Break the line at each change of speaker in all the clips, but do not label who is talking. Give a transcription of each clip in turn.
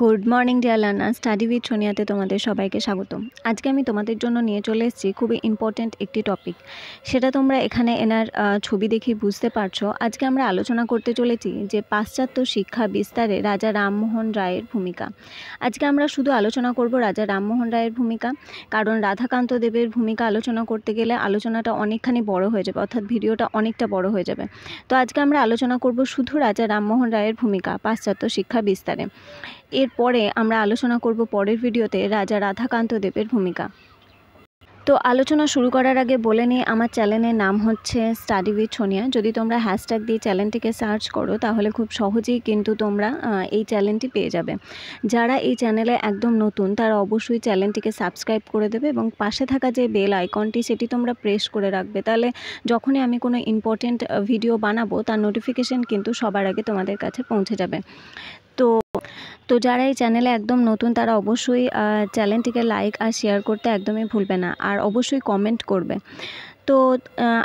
Good morning dear learner, study with সোনিয়াতে তোমাদের সবাইকে স্বাগতম। আজকে আমি তোমাদের জন্য নিয়ে চলে এসেছি খুবই ইম্পর্ট্যান্ট একটি টপিক। সেটা তোমরা এখানে এনার ছবি দেখে বুঝতে পারছো। আজকে আমরা আলোচনা করতে চলেছি যে পাশ্চাত্য শিক্ষা বিস্তারে রাজা রামমোহন রায়ের ভূমিকা। আজকে আমরা শুধু আলোচনা করব রাজা রামমোহন রায়ের ভূমিকা, কারণ রাধাকান্ত দেবের ভূমিকা আলোচনা করতে গেলে আলোচনাটা অনেকখানি বড় হয়ে যাবে, অর্থাৎ ভিডিওটা অনেকটা বড় হয়ে যাবে। তো আজকে আমরা আলোচনা করব শুধু রাজা রামমোহন রায়ের ভূমিকা পাশ্চাত্য শিক্ষা বিস্তারে। এরপরে আমরা আলোচনা করব পরের ভিডিওতে রাজা রাধাকান্ত দেবের ভূমিকা। তো আলোচনা শুরু করার আগে বলে নিই, আমার চ্যানেলের নাম হচ্ছে স্টাডি উইথ সোনিয়া। যদি তোমরা হ্যাশট্যাগ দিয়ে চ্যানেলটিকে সার্চ করো তাহলে খুব সহজেই কিন্তু তোমরা এই চ্যানেলটি পেয়ে যাবে। যারা এই চ্যানেলে একদম নতুন তারা অবশ্যই চ্যানেলটিকে সাবস্ক্রাইব করে দেবে এবং পাশে থাকা যে বেল আইকনটি সেটি তোমরা প্রেস করে রাখবে। তাহলে যখনই আমি কোনো ইম্পর্টেন্ট ভিডিও বানাবো তার নোটিফিকেশান কিন্তু সবার আগে তোমাদের কাছে পৌঁছে যাবে। তো যারা এই চ্যানেলে একদম নতুন তারা অবশ্যই চ্যানেলটিকে লাইক আর শেয়ার করতে একদমই ভুলবে না, আর অবশ্যই কমেন্ট করবে। তো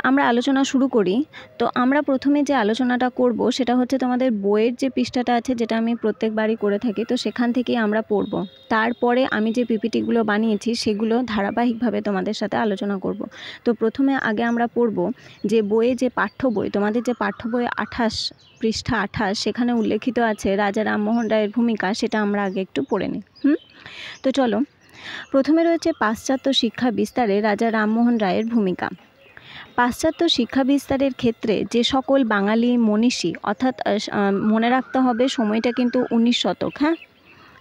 আমরা আলোচনা শুরু করি। তো আমরা প্রথমে যে আলোচনাটা করব সেটা হচ্ছে তোমাদের বইয়ের যে পৃষ্ঠাটা আছে, যেটা আমি প্রত্যেকবারই করে থাকি, তো সেখান থেকেই আমরা পড়ব। তারপরে আমি যে পিপিটিগুলো বানিয়েছি সেগুলো ধারাবাহিকভাবে তোমাদের সাথে আলোচনা করব। তো প্রথমে আগে আমরা পড়ব যে বইয়ে যে পাঠ্য বই, তোমাদের যে পাঠ্য বই 28 পৃষ্ঠা 28, সেখানে উল্লেখিত আছে রাজা রামমোহন রায়ের ভূমিকা, সেটা আমরা আগে একটু পড়ে নিই। তো চলো, প্রথমে রয়েছে পাশ্চাত্য শিক্ষা বিস্তারে রাজা রামমোহন রায়ের ভূমিকা। পাশ্চাত্য শিক্ষা বিস্তারের ক্ষেত্রে যে সকল বাঙালি মনীষী, অর্থাৎ মনে রাখতে হবে সময়টা কিন্তু 19 শতক।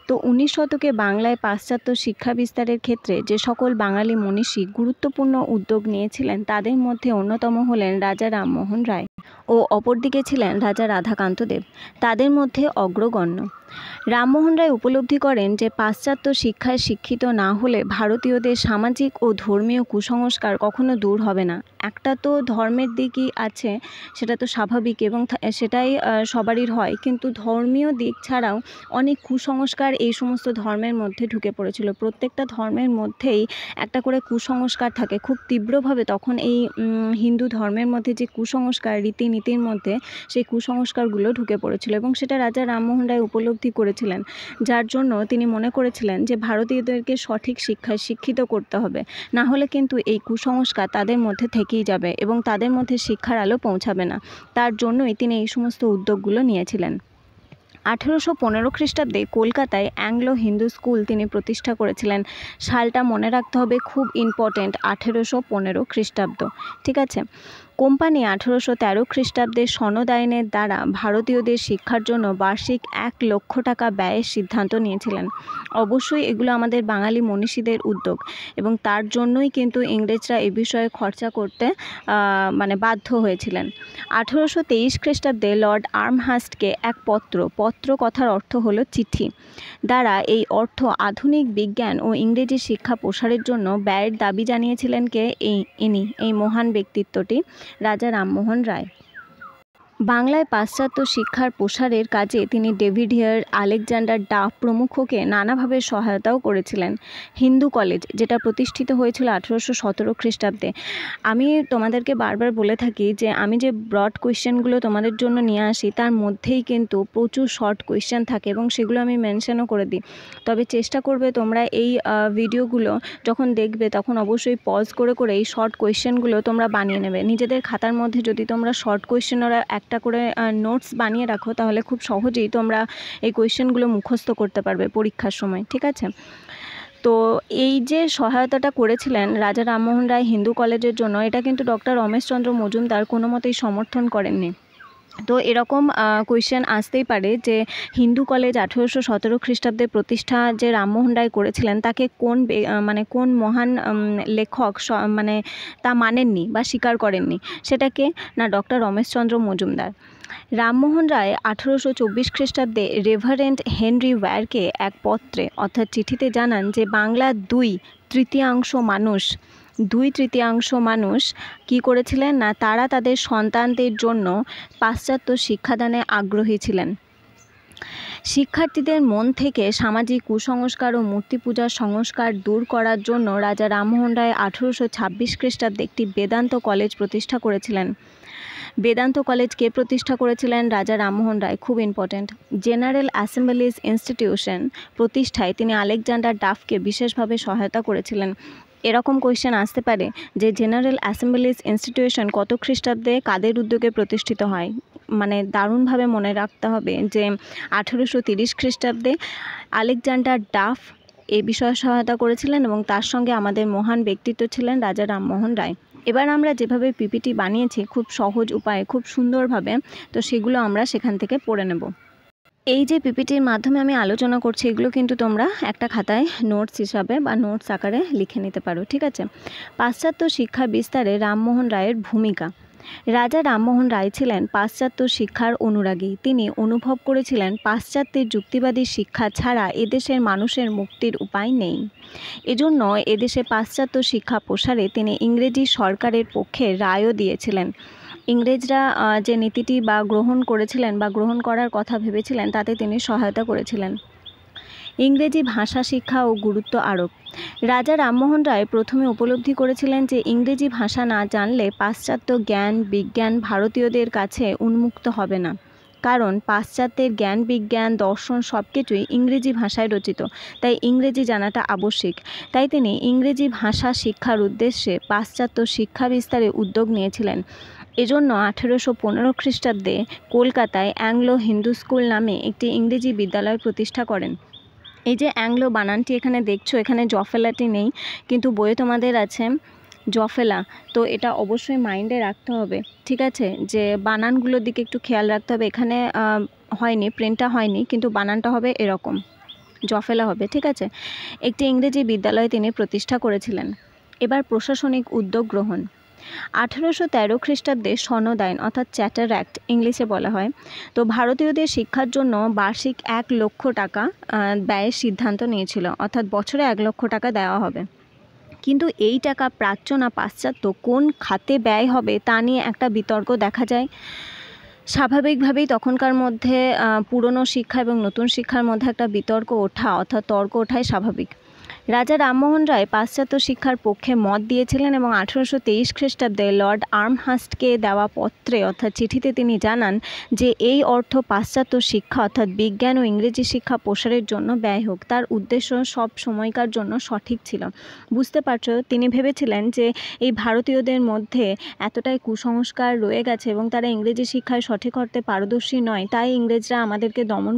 তো 19 শতকে বাংলায় পাশ্চাত্য শিক্ষা বিস্তারের ক্ষেত্রে যে সকল বাঙালি মনীষী গুরুত্বপূর্ণ উদ্যোগ নিয়েছিলেন তাদের মধ্যে অন্যতম হলেন রাজা রামমোহন রায় ও অপরদিকে ছিলেন রাজা রাধাকান্ত দেব। তাদের মধ্যে অগ্রগণ্য। রামমোহন রায় উপলব্ধি করেন যে পাশ্চাত্য শিক্ষায় শিক্ষিত না হলে ভারতীয়দের সামাজিক ও ধর্মীয় কুসংস্কার কখনো দূর হবে না। একটা তো ধর্মের দিকই আছে, সেটা তো স্বাভাবিক এবং সেটাই সবারই হয়, কিন্তু ধর্মীয় দিক ছাড়াও অনেক কুসংস্কার এই সমস্ত ধর্মের মধ্যে ঢুকে পড়েছিল। প্রত্যেকটা ধর্মের মধ্যেই একটা করে কুসংস্কার থাকে খুব তীব্রভাবে। তখন এই হিন্দু ধর্মের মধ্যে যে কুসংস্কার, রীতিনীতির মধ্যে সেই কুসংস্কারগুলো ঢুকে পড়েছিল এবং সেটা রাজা রামমোহন রায় উপলব্ধি করেছিলেন, যার জন্য তিনি মনে করেছিলেন যে ভারতীয়দেরকে সঠিক শিক্ষায় শিক্ষিত করতে হবে, না হলে কিন্তু এই কুসংস্কার তাদের মধ্যে থেকেই যাবে এবং তাদের মধ্যে শিক্ষার আলো পৌঁছাবে না। তার জন্যই তিনি এই সমস্ত উদ্যোগগুলো নিয়েছিলেন। 1815 খ্রিস্টাব্দে কলকাতায় অ্যাংলো হিন্দু স্কুল তিনি প্রতিষ্ঠা করেছিলেন। সালটা মনে রাখতে হবে, খুব ইম্পর্টেন্ট, 1815 খ্রিস্টাব্দ। ঠিক আছে। কোম্পানি 1813 খ্রিস্টাব্দে সনদ আইনের দ্বারা ভারতীয়দের শিক্ষার জন্য বার্ষিক 1 লক্ষ টাকা ব্যয়ের সিদ্ধান্ত নিয়েছিলেন। অবশ্যই এগুলো আমাদের বাঙালি মনীষীদের উদ্যোগ এবং তার জন্যই কিন্তু ইংরেজরা এ বিষয়ে খরচা করতে বাধ্য হয়েছিলেন। 1823 খ্রিস্টাব্দে লর্ড আর্মহাস্টকে এক পত্র কথার অর্থ হলো চিঠি দ্বারা এই অর্থ আধুনিক বিজ্ঞান ও ইংরেজি শিক্ষা প্রসারের জন্য ব্যয়ের দাবি জানিয়েছিলেন কে? এই মহান ব্যক্তিত্বটি রাজা রামমোহন রায়। বাংলায় পাশ্চাত্য শিক্ষার প্রসারের কাজে তিনি ডেভিড হেয়ার, আলেকজান্ডার ডাফ প্রমুখকে নানাভাবে সহায়তাও করেছিলেন। হিন্দু কলেজ যেটা প্রতিষ্ঠিত হয়েছিল 1817 খ্রিস্টাব্দে। আমি তোমাদেরকে বারবার বলে থাকি যে আমি যে ব্রড কোয়েশ্চেনগুলো তোমাদের জন্য নিয়ে আসি তার মধ্যেই কিন্তু প্রচুর শর্ট কোয়েশ্চেন থাকে এবং সেগুলো আমি মেনশনও করে দিই। তবে চেষ্টা করবে তোমরা এই ভিডিওগুলো যখন দেখবে তখন অবশ্যই পজ করে করে এই শর্ট কোয়েশ্চেনগুলো তোমরা বানিয়ে নেবে। নিজেদের খাতার মধ্যে যদি তোমরা শর্ট কোয়েশ্চেনরা একটা করে নোটস বানিয়ে রাখো তাহলে খুব সহজেই তোমরা এই কোয়েশ্চেনগুলো মুখস্থ করতে পারবে পরীক্ষার সময়। ঠিক আছে। তো এই যে সহায়তাটা করেছিলেন রাজা রামমোহন রায় হিন্দু কলেজের জন্য, এটা কিন্তু ডক্টর রমেশচন্দ্র মজুমদার কোনো মতেই সমর্থন করেননি। তো এরকম কোয়েশ্চেন আসতেই পারে যে হিন্দু কলেজ 1817 খ্রিস্টাব্দে প্রতিষ্ঠা যে রামমোহন রায় করেছিলেন তাকে কোন মহান লেখক তা মানেননি বা স্বীকার করেননি, সেটাকে না ডক্টর রমেশচন্দ্র মজুমদার। রামমোহন রায় 1824 খ্রিস্টাব্দে রেভারেন্ড হেনরি ওয়্যারকে এক পত্রে অর্থাৎ চিঠিতে জানান যে বাংলার দুই তৃতীয়াংশ মানুষ কি করেছিলেন না, তারা তাদের সন্তানদের জন্য পাশ্চাত্য শিক্ষাদানে আগ্রহী ছিলেন। শিক্ষার্থীদের মন থেকে সামাজিক কুসংস্কার ও মূর্তি পূজার সংস্কার দূর করার জন্য রাজা রামমোহন রায় 1826 খ্রিস্টাব্দে একটি বেদান্ত কলেজ প্রতিষ্ঠা করেছিলেন। বেদান্ত কলেজ কে প্রতিষ্ঠা করেছিলেন? রাজা রামমোহন রায়। খুব ইম্পর্ট্যান্ট। জেনারেল অ্যাসেম্বলিজ ইনস্টিটিউশন প্রতিষ্ঠায় তিনি আলেকজান্ডার ডাফকে বিশেষভাবে সহায়তা করেছিলেন। এরকম কোয়েশ্চেন আসতে পারে যে জেনারেল অ্যাসেম্বলিজ ইনস্টিটিউশন কত খ্রিস্টাব্দে কাদের উদ্যোগে প্রতিষ্ঠিত হয়? মানে দারুণভাবে মনে রাখতে হবে যে 1830 খ্রিস্টাব্দে আলেকজান্ডার ডাফ এই বিষয়ে সহায়তা করেছিলেন এবং তার সঙ্গে আমাদের মহান ব্যক্তিত্ব ছিলেন রাজা রামমোহন রায়। এবার আমরা যেভাবে পিপিটি বানিয়েছি খুব সহজ উপায়ে, খুব সুন্দরভাবে, তো সেগুলো আমরা সেখান থেকে পড়ে নেব। এই যে পিপিটির মাধ্যমে আমি আলোচনা করছি, এগুলো কিন্তু তোমরা একটা খাতায় নোটস হিসাবে বা নোটস আকারে লিখে নিতে পারো, ঠিক আছে? পাশ্চাত্য শিক্ষা বিস্তারে রামমোহন রায়ের ভূমিকা। রাজা রামমোহন রায় ছিলেন পাশ্চাত্য শিক্ষার অনুরাগী। তিনি অনুভব করেছিলেন পাশ্চাত্যের যুক্তিবাদী শিক্ষা ছাড়া এদেশের মানুষের মুক্তির উপায় নেই। এজন্য এদেশে পাশ্চাত্য শিক্ষা প্রসারে তিনি ইংরেজি সরকারের পক্ষে রায়ও দিয়েছিলেন। ইংরেজরা যে নীতিটি বা গ্রহণ করেছিলেন বা গ্রহণ করার কথা ভেবেছিলেন তাতে তিনি সহায়তা করেছিলেন। ইংরেজি ভাষা শিক্ষা ও গুরুত্ব আরোপ। রাজা রামমোহন রায় প্রথমে উপলব্ধি করেছিলেন যে ইংরেজি ভাষা না জানলে পাশ্চাত্য জ্ঞান বিজ্ঞান ভারতীয়দের কাছে উন্মুক্ত হবে না, কারণ পাশ্চাত্যের জ্ঞান বিজ্ঞান দর্শন সব কিছুই ইংরেজি ভাষায় রচিত, তাই ইংরেজি জানাটা আবশ্যিক। তাই তিনি ইংরেজি ভাষা শিক্ষার উদ্দেশ্যে পাশ্চাত্য শিক্ষা বিস্তারে উদ্যোগ নিয়েছিলেন। এজন্য 1815 খ্রিস্টাব্দে কলকাতায় অ্যাংলো হিন্দু স্কুল নামে একটি ইংরেজি বিদ্যালয় প্রতিষ্ঠা করেন। এই যে অ্যাংলো বানানটি এখানে দেখছো, এখানে জফেলাটি নেই, কিন্তু বইয়ে তোমাদের আছে জফেলা। তো এটা অবশ্যই মাইন্ডে রাখতে হবে, ঠিক আছে? যে বানানগুলোর দিকে একটু খেয়াল রাখতে হবে। এখানে হয়নি, প্রিন্টটা হয়নি, কিন্তু বানানটা হবে এরকম, জফেলা হবে, ঠিক আছে? একটি ইংরেজি বিদ্যালয় তিনি প্রতিষ্ঠা করেছিলেন। এবার প্রশাসনিক উদ্যোগ গ্রহণ। 1813 খ্রিস্টাব্দে সনদ আইন অর্থাৎ চ্যাটার অ্যাক্ট ইংলিশে বলা হয়, তো ভারতীয়দের শিক্ষার জন্য বার্ষিক 1 লক্ষ টাকা ব্যয়ের সিদ্ধান্ত নিয়েছিল, অর্থাৎ বছরে 1 লক্ষ টাকা দেওয়া হবে। কিন্তু এই টাকা প্রাচ্য না পাশ্চাত্য কোন খাতে ব্যয় হবে তা নিয়ে একটা বিতর্ক দেখা যায়। স্বাভাবিকভাবেই তখনকার মধ্যে পুরনো শিক্ষা এবং নতুন শিক্ষার মধ্যে একটা বিতর্ক ওঠা অর্থাৎ তর্ক ওঠাই স্বাভাবিক। রাজা রামমোহন রায় পাশ্চাত্য শিক্ষার পক্ষে মত দিয়েছিলেন এবং 1823 খ্রিস্টাব্দে লর্ড আর্মহাস্টকে দেওয়া পত্রে অর্থাৎ চিঠিতে তিনি জানান যে এই অর্থ পাশ্চাত্য শিক্ষা অর্থাৎ বিজ্ঞান ও ইংরেজি শিক্ষা প্রসারের জন্য ব্যয় হোক। তার উদ্দেশ্য সব সময়কার জন্য সঠিক ছিল। বুঝতে পারছো, তিনি ভেবেছিলেন যে এই ভারতীয়দের মধ্যে এতটাই কুসংস্কার রয়ে গেছে এবং তারা ইংরেজি শিক্ষায় সঠিক অর্থে পারদর্শী নয়, তাই ইংরেজরা আমাদেরকে দমন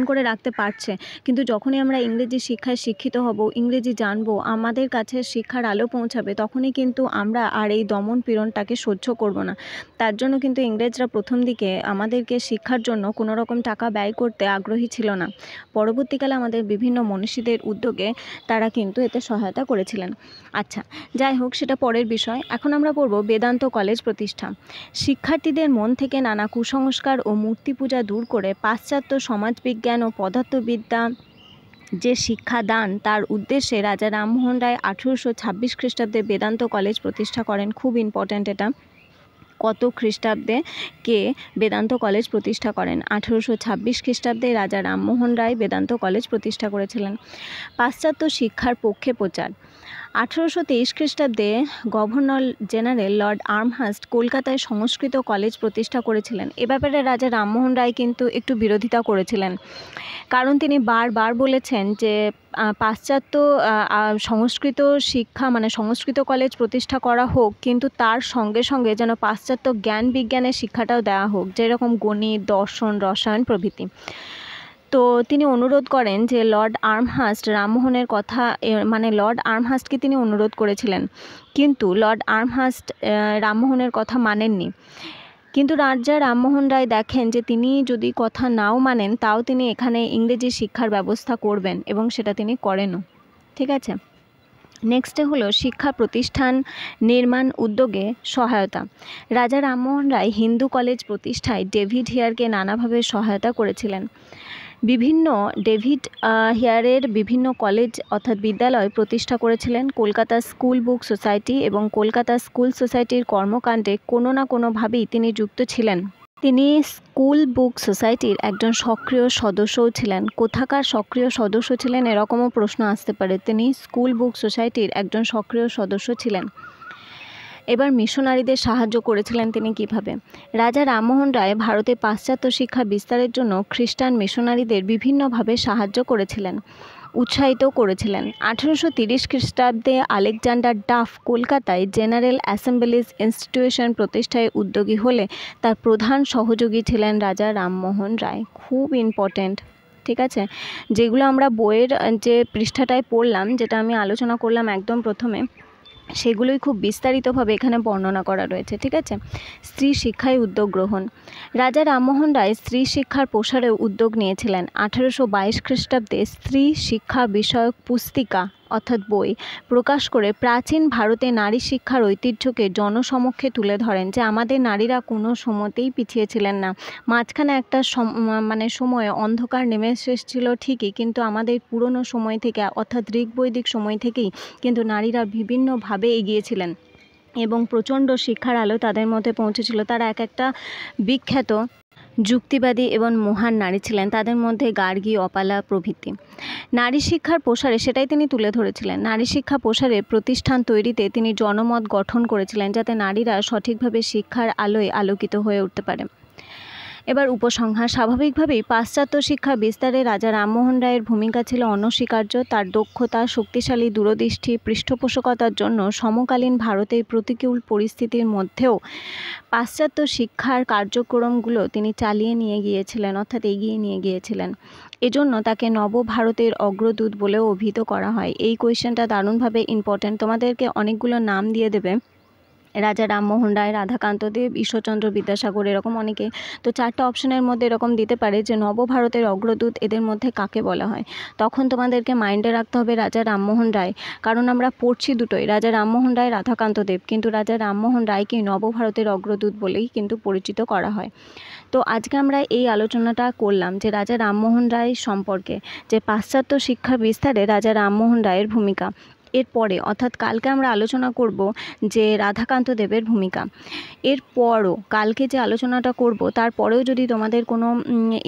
করে রাখতে পারছে। কিন্তু যখনই আমরা ইংরেজি শিক্ষায় শিক্ষিত হব, ইংরেজি জানবো, আমাদের কাছে শিক্ষার আলো পৌঁছাবে, তখনই কিন্তু আমরা আর এই দমন পীড়নটাকে সহ্য করব না। তার জন্য কিন্তু ইংরেজরা প্রথম দিকে আমাদেরকে শিক্ষার জন্য কোনো রকম টাকা ব্যয় করতে আগ্রহী ছিল না। পরবর্তীকালে আমাদের বিভিন্ন মনীষীদের উদ্যোগে তারা কিন্তু এতে সহায়তা করেছিলেন। আচ্ছা, যাই হোক, সেটা পরের বিষয়। এখন আমরা পড়ব বেদান্ত কলেজ প্রতিষ্ঠা। শিক্ষার্থীদের মন থেকে নানা কুসংস্কার ও মূর্তি পূজা দূর করে পাশ্চাত্য সমাজবিজ্ঞান ও পদার্থবিদ্যা যে শিক্ষাদান তার উদ্দেশ্যে রাজা রামমোহন রায় 1826 খ্রিস্টাব্দে বেদান্ত কলেজ প্রতিষ্ঠা করেন। খুব ইম্পর্ট্যান্ট এটা। কত খ্রিস্টাব্দে কে বেদান্ত কলেজ প্রতিষ্ঠা করেন? 1826 খ্রিস্টাব্দে রাজা রামমোহন রায় বেদান্ত কলেজ প্রতিষ্ঠা করেছিলেন। পাশ্চাত্য শিক্ষার পক্ষে প্রচার। 1823 খ্রিস্টাব্দে গভর্নর জেনারেল লর্ড আর্মহাস্ট কলকাতায় সংস্কৃত কলেজ প্রতিষ্ঠা করেছিলেন। এ ব্যাপারে রাজা রামমোহন রায় কিন্তু একটু বিরোধিতা করেছিলেন, কারণ তিনি বারবার বলেছেন যে পাশ্চাত্য সংস্কৃত শিক্ষা মানে সংস্কৃত কলেজ প্রতিষ্ঠা করা হোক, কিন্তু তার সঙ্গে সঙ্গে যেন পাশ্চাত্য জ্ঞান বিজ্ঞানের শিক্ষাটাও দেওয়া হোক, যেরকম গণিত দর্শন রসায়ন প্রভৃতি। তো তিনি অনুরোধ করেন যে লর্ড আর্মহাস্ট রামমোহনের কথা মানে লর্ড আর্মহাস্টকে তিনি অনুরোধ করেছিলেন, কিন্তু লর্ড আর্মহাস্ট রামমোহনের কথা মানেননি। কিন্তু রাজা রামমোহন রায় দেখেন যে তিনি যদি কথা নাও মানেন তাও তিনি এখানে ইংরেজি শিক্ষার ব্যবস্থা করবেন এবং সেটা তিনি করেনও, ঠিক আছে? নেক্সটে হলো শিক্ষা প্রতিষ্ঠান নির্মাণ উদ্যোগে সহায়তা। রাজা রামমোহন রায় হিন্দু কলেজ প্রতিষ্ঠায় ডেভিড হিয়ারকে নানাভাবে সহায়তা করেছিলেন। ডেভিড হিয়ারের বিভিন্ন কলেজ অর্থাৎ বিদ্যালয় প্রতিষ্ঠা করেছিলেন। কলকাতা স্কুল বুক সোসাইটি এবং কলকাতা স্কুল সোসাইটির কর্মকাণ্ডে কোনো না কোনোভাবেই তিনি যুক্ত ছিলেন। তিনি স্কুল বুক সোসাইটির একজন সক্রিয় সদস্যও ছিলেন। কোথাকার সক্রিয় সদস্য ছিলেন এরকমও প্রশ্ন আসতে পারে। তিনি স্কুল বুক সোসাইটির একজন সক্রিয় সদস্য ছিলেন। এবার মিশনারিদের সাহায্য করেছিলেন তিনি কিভাবে? রাজা রামমোহন রায় ভারতে পাশ্চাত্য শিক্ষা বিস্তারের জন্য খ্রিস্টান মিশনারিদের বিভিন্নভাবে সাহায্য করেছিলেন, উৎসাহিত করেছিলেন। 1830 খ্রিস্টাব্দে আলেকজান্ডার ডাফ কলকাতায় জেনারেল অ্যাসেম্বলিজ ইনস্টিটিউশন প্রতিষ্ঠায় উদ্যোগী হলে তার প্রধান সহযোগী ছিলেন রাজা রামমোহন রায়। খুব ইম্পর্ট্যান্ট, ঠিক আছে? যেগুলো আমরা বইয়ের যে পৃষ্ঠাটায় পড়লাম, যেটা আমি আলোচনা করলাম একদম প্রথমে, সেগুলোই খুব বিস্তারিতভাবে এখানে বর্ণনা করা রয়েছে, ঠিক আছে? স্ত্রী শিক্ষায় উদ্যোগ গ্রহণ। রাজা রামমোহন রায় স্ত্রী শিক্ষার প্রসারে উদ্যোগ নিয়েছিলেন। 1822 খ্রিস্টাব্দে স্ত্রী শিক্ষা বিষয়ক পুস্তিকা অর্থাৎ বই প্রকাশ করে প্রাচীন ভারতে নারী শিক্ষার ঐতিহ্যকে জনসমক্ষে তুলে ধরেন, যে আমাদের নারীরা কোনো সময়তেই পিছিয়ে ছিলেন না। মাঝখানে একটা সময়ে অন্ধকার নেমে এসেছিল ঠিকই, কিন্তু আমাদের পুরনো সময় থেকে অর্থাৎ ঋগ্বৈদিক সময় থেকেই কিন্তু নারীরা বিভিন্নভাবে এগিয়েছিলেন এবং প্রচণ্ড শিক্ষার আলো তাদের মধ্যে পৌঁছেছিল। তারা একটা বিখ্যাত যুক্তিবাদী এবং মহান নারী ছিলেন, তাদের মধ্যে গার্গী, অপালা প্রভৃতি। নারী শিক্ষার প্রসারে সেটাই তিনি তুলে ধরেছিলেন। নারী শিক্ষা প্রসারে প্রতিষ্ঠান তৈরিতে তিনি জনমত গঠন করেছিলেন, যাতে নারীরা সঠিকভাবে শিক্ষার আলোয় আলোকিত হয়ে উঠতে পারে। এবার উপসংহার। স্বাভাবিকভাবেই পাশ্চাত্য শিক্ষা বিস্তারে রাজা রামমোহন রায়ের ভূমিকা ছিল অনস্বীকার্য। তার দক্ষতা, শক্তিশালী দূরদৃষ্টি, পৃষ্ঠপোষকতার জন্য সমকালীন ভারতের প্রতিকূল পরিস্থিতির মধ্যেও পাশ্চাত্য শিক্ষার কার্যক্রমগুলো তিনি চালিয়ে নিয়ে গিয়েছিলেন, অর্থাৎ এগিয়ে নিয়ে গিয়েছিলেন। এজন্য তাকে নবভারতের অগ্রদূত বলেও অভিহিত করা হয়। এই কোয়েশ্চেনটা দারুণভাবে ইম্পর্ট্যান্ট, তোমাদেরকে অনেকগুলো নাম দিয়ে দেবে, রাজা রামমোহন রায়, রাধাকান্ত দেব, ঈশ্বরচন্দ্র বিদ্যাসাগর, এরকম অনেকে। তো 4টা অপশনের মধ্যে এরকম দিতে পারে যে নবভারতের অগ্রদূত এদের মধ্যে কাকে বলা হয়। তখন তোমাদেরকে মাইন্ডে রাখতে হবে রাজা রামমোহন রায়, কারণ আমরা পড়ছি দুটোই, রাজা রামমোহন রায়, রাধাকান্ত দেব, কিন্তু রাজা রামমোহন রায়কে নবভারতের অগ্রদূত বলেই কিন্তু পরিচিত করা হয়। তো আজকে আমরা এই আলোচনাটা করলাম যে রাজা রামমোহন রায় সম্পর্কে, যে পাশ্চাত্য শিক্ষা বিস্তারে রাজা রামমোহন রায়ের ভূমিকা। এরপরে অর্থাৎ কালকে আমরা আলোচনা করব যে রাধাকান্ত দেবের ভূমিকা। এরপরও কালকে যে আলোচনাটা করব তারপরেও যদি তোমাদের কোনো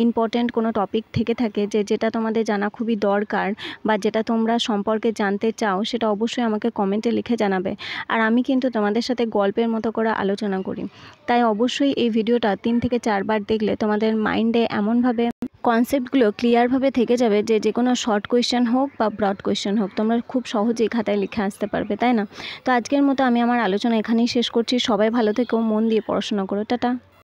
ইম্পর্ট্যান্ট কোনো টপিক থেকে থাকে যেটা তোমাদের জানা খুবই দরকার বা যেটা তোমরা সম্পর্কে জানতে চাও, সেটা অবশ্যই আমাকে কমেন্টে লিখে জানাবে। আর আমি কিন্তু তোমাদের সাথে গল্পের মতো করে আলোচনা করি, তাই অবশ্যই এই ভিডিওটা 3 থেকে 4 বার দেখলে তোমাদের মাইন্ডে এমনভাবে কনসেপ্টগুলো ক্লিয়ারভাবে থেকে যাবে যে কোনো শর্ট কোয়েশ্চেন হোক বা ব্রড কোয়েশ্চেন হোক তোমরা খুব সহজেই খাতায় লিখে আসতে পারবে, তাই না? তো আজকের মতো আমি আমার আলোচনা এখানেই শেষ করছি। সবাই ভালো থেকো, মন দিয়ে পড়াশোনা করো। টাটা।